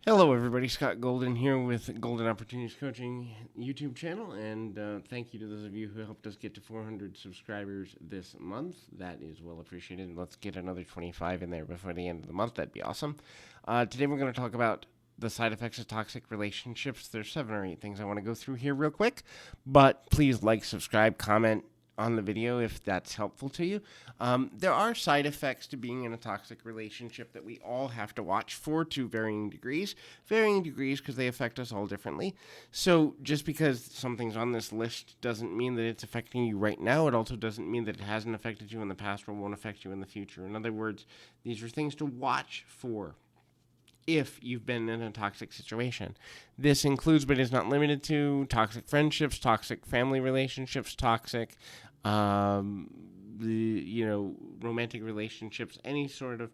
Hello, everybody. Scott Golden here with Golden Opportunities Coaching YouTube channel, and thank you to those of you who helped us get to 400 subscribers this month. That is well appreciated. Let's get another 25 in there before the end of the month. That'd be awesome. Today, we're going to talk about the side effects of toxic relationships. There's 7 or 8 things I want to go through here real quick, but please like, subscribe, comment on the video if that's helpful to you. There are side effects to being in a toxic relationship that we all have to watch for to varying degrees because they affect us all differently. So just because something's on this list doesn't mean that it's affecting you right now. It also doesn't mean that it hasn't affected you in the past or won't affect you in the future. In other words, these are things to watch for if you've been in a toxic situation. This includes, but is not limited to, toxic friendships, toxic family relationships, toxic, romantic relationships. Any sort of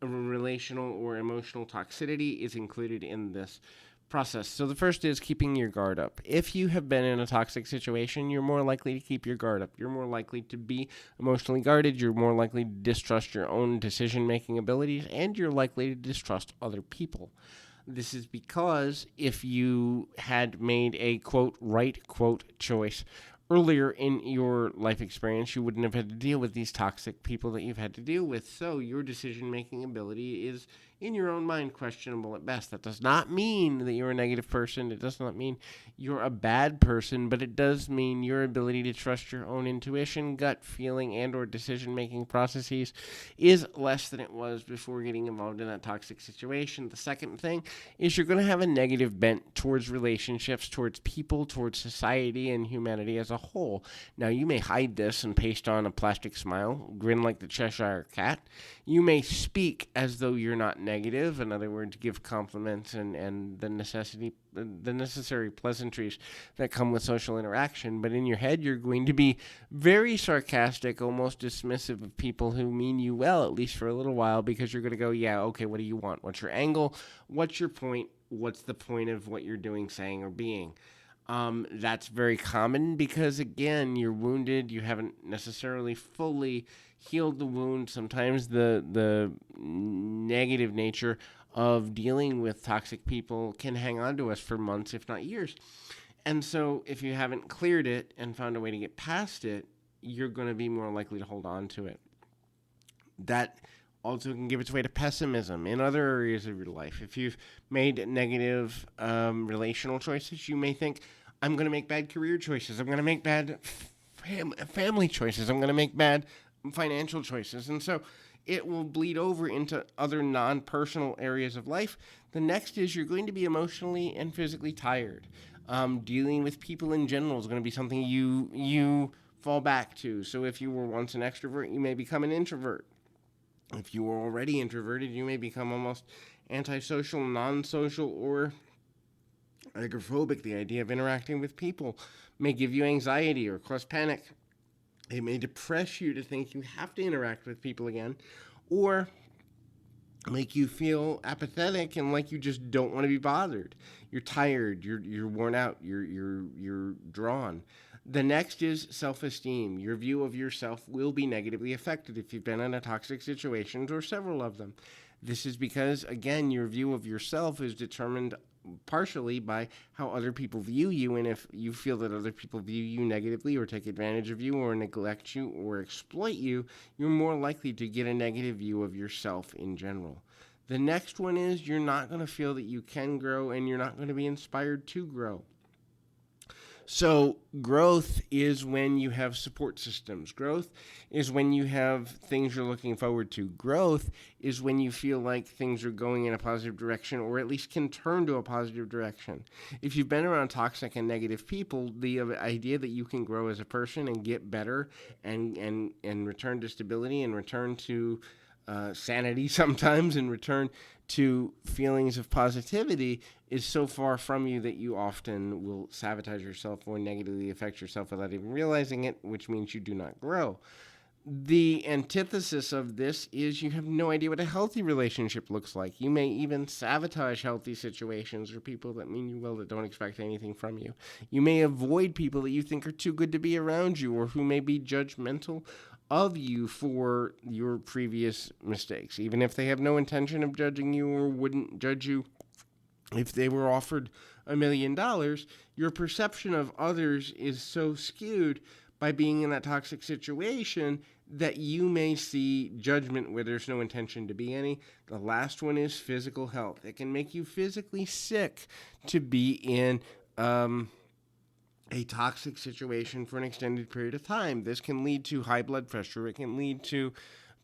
relational or emotional toxicity is included in this process. So the first is keeping your guard up. If you have been in a toxic situation, you're more likely to keep your guard up. You're more likely to be emotionally guarded. You're more likely to distrust your own decision-making abilities, and you're likely to distrust other people. This is because if you had made a, quote, right, quote, choice earlier in your life experience, you wouldn't have had to deal with these toxic people that you've had to deal with. So your decision-making ability is, in your own mind, questionable at best. That does not mean that you're a negative person. It does not mean you're a bad person, but it does mean your ability to trust your own intuition, gut feeling, and or decision-making processes is less than it was before getting involved in that toxic situation. The second thing is you're going to have a negative bent towards relationships, towards people, towards society, and humanity as a whole. Now, you may hide this and paste on a plastic smile, grin like the Cheshire Cat. You may speak as though you're not negative, in other words, give compliments and the necessary pleasantries that come with social interaction, but in your head you're going to be very sarcastic, almost dismissive of people who mean you well, at least for a little while, because you're going to go, yeah, okay, what do you want? What's your angle? What's your point? What's the point of what you're doing, saying, or being? That's very common because, again, you're wounded. You haven't necessarily fully healed the wound. Sometimes the negative nature of dealing with toxic people can hang on to us for months, if not years. And so if you haven't cleared it and found a way to get past it, you're going to be more likely to hold on to it. That also can give its way to pessimism in other areas of your life. If you've made negative relational choices, you may think, I'm going to make bad career choices. I'm going to make bad family choices. I'm going to make bad financial choices. And so it will bleed over into other non-personal areas of life. The next is you're going to be emotionally and physically tired. Dealing with people in general is going to be something you fall back to. So if you were once an extrovert, you may become an introvert. If you were already introverted, you may become almost antisocial, non-social, or agoraphobic. The idea of interacting with people may give you anxiety or cause panic. It may depress you to think you have to interact with people again, or make you feel apathetic and like you just don't want to be bothered. You're tired. You're worn out. You're drawn. The next is self-esteem. Your view of yourself will be negatively affected if you've been in a toxic situation or several of them. This is because, again, your view of yourself is determined partially by how other people view you, and if you feel that other people view you negatively or take advantage of you or neglect you or exploit you, you're more likely to get a negative view of yourself in general. The next one is you're not going to feel that you can grow, and you're not going to be inspired to grow. So growth is when you have support systems. Growth is when you have things you're looking forward to. Growth is when you feel like things are going in a positive direction, or at least can turn to a positive direction. If you've been around toxic and negative people, the idea that you can grow as a person and get better and return to stability and return to sanity sometimes and return to feelings of positivity is so far from you that you often will sabotage yourself or negatively affect yourself without even realizing it, which means you do not grow. The antithesis of this is you have no idea what a healthy relationship looks like. You may even sabotage healthy situations or people that mean you well that don't expect anything from you. You may avoid people that you think are too good to be around you or who may be judgmental of you for your previous mistakes, even if they have no intention of judging you or wouldn't judge you If they were offered $1 million, your perception of others is so skewed by being in that toxic situation that you may see judgment where there's no intention to be any. The last one is physical health. It can make you physically sick to be in a toxic situation for an extended period of time. This can lead to high blood pressure. It can lead to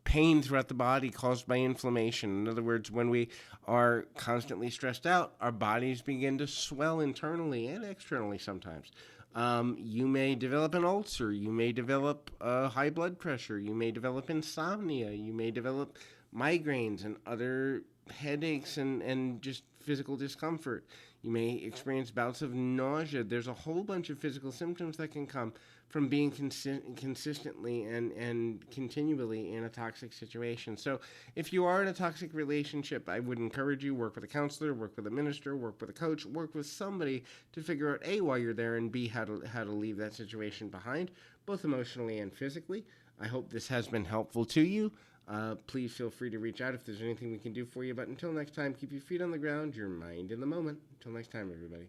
pain throughout the body caused by inflammation. In other words, when we are constantly stressed out, our bodies begin to swell internally and externally sometimes. You may develop an ulcer. You may develop high blood pressure. You may develop insomnia. You may develop migraines and other headaches and just physical discomfort. You may experience bouts of nausea. There's a whole bunch of physical symptoms that can come from being consistently and continually in a toxic situation. So if you are in a toxic relationship, I would encourage you, work with a counselor, work with a minister, work with a coach, work with somebody to figure out A, why you're there, and B, how to leave that situation behind, both emotionally and physically. I hope this has been helpful to you. Please feel free to reach out if there's anything we can do for you. But until next time, keep your feet on the ground, your mind in the moment. Until next time, everybody.